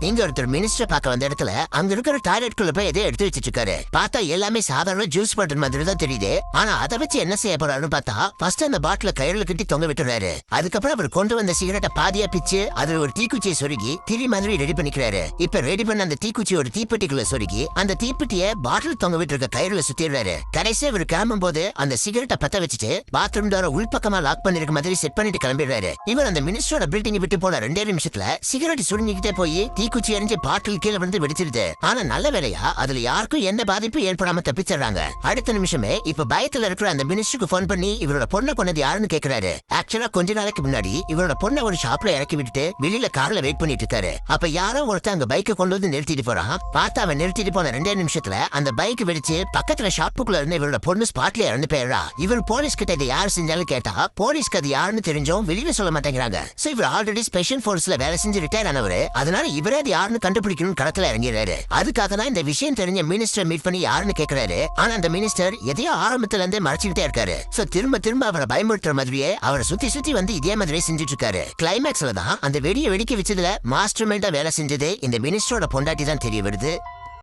இங்க ஒருத்தர் மினிஸ்டர் பார்க்க வந்த இடத்துல அங்க இருக்கிற டாய்லெட்குள்ள போய் எதையோ எடுத்து வச்சிட்டு இருக்காரு. பார்த்தா எல்லாமே சாதாரண ஜூஸ் பாட்டில் மாதிரி தான் தெரியுது. ஆனா அதை வச்சு என்ன செய்ய போறாருன்னு பார்த்தா ஃபர்ஸ்ட் அந்த பாட்டில கயிறுல கட்டி தொங்க விட்டுறாரு. அதுக்கப்புறம் அவர் கொண்டு வந்த சிகரெட்டை பாதியா பிச்சு அதுல ஒரு தீக்குச்சியை சொருகி திரி மாதிரி ரெடி பண்ணிக்கிறாரு. இப்ப ரெடி பண்ண அந்த தீக்குச்சியோட தீப்பெட்டிக்குள்ள சொருகி அந்த தீப்பெட்டியை பாட்டில் தொங்க விட்டு இருக்க கயிறுல சுத்திடுறாரு. கடைசியா அவர் கிளம்பும் போது அந்த சிகரெட்டை பத்த வச்சுட்டு பாத்ரூம் டோர உள்பக்கமா லாக் பண்ணிருக்க மாதிரி செட் பண்ணிட்டு கிளம்பிடுறாரு. இவர் அந்த மினிஸ்டரோட பில்டிங் விட்டு போன 2 நிமிஷத்துல சிகரெட் சுருங்கிக்கிட்டே போய் தீக்குச்சி எரிஞ்சு பாட்டில் கீழே வந்து வெடிச்சிருது. ஆனா நல்ல வேலையா அதுல யாருக்கும் எந்த பாதிப்பு ஏற்படாம தப்பிச்சிடறாங்க. அடுத்த நிமிஷமே இப்ப பயத்துல இருக்கிற அந்த மினிஸ்டருக்கு போன் பண்ணி இவரோட பொண்ணை கொண்டது யாருன்னு கேக்குறாரு. ஆக்சுவலா கொஞ்ச நாளைக்கு முன்னாடி இவரோட பொண்ணை ஒரு ஷாப்ல இறக்கி விட்டுட்டு வெளியில கார்ல வெயிட் பண்ணிட்டு இருக்காரு. அப்ப யாரோ ஒருத்தர் அங்க பைக்கை கொண்டு வந்து நிறுத்திட்டு போறான். பார்த்தா அவன் நிறுத்திட்டு போன 2 நிமிஷத்துல அந்த பைக் வெடிச்சு பக்கத்துல ஷாப்புக்குள்ள இருந்து இவரோட பொண்ணு ஸ்பாட்ல இறந்து போயிடுறா. இவர் போலீஸ் கிட்ட இதை யாரு செஞ்சாலும் கேட்டா போலீஸ்க்கு அது யாருன்னு தெரிஞ்சோம் வெளியில சொல்ல மாட்டேங்கிறாங்க. சோ இவர் ஆல்ரெடி ஸ்பெஷல் போர்ஸ்ல வேலை செஞ்சு ரிட்டையர் ஆனவரு. அதனால இவரே அது யாருன்னு கண்டுபிடிக்கணும் களத்துல இறங்கிறாரு. அதுக்காக தான் இந்த விஷயம் தெரிஞ்ச மினிஸ்டர் மீட் பண்ணி யாருன்னு கேக்குறாரு. ஆனா அந்த மினிஸ்டர் எதையோ ஆரம்பத்துல இருந்தே மறைச்சுக்கிட்டே இருக்காரு. சோ திரும்ப அவரை பயமுறுத்துற மாதிரியே அவரை சுத்தி வந்து இதே மாதிரி செஞ்சுட்டு இருக்காரு. கிளைமேக்ஸ்ல தான் அந்த வெடியை வெடிக்க வச்சதுல மாஸ்டர் மைண்டா வேலை செஞ்சது இந்த மினிஸ்டரோட பொண்டாட்டி தான் தெரிய வருது.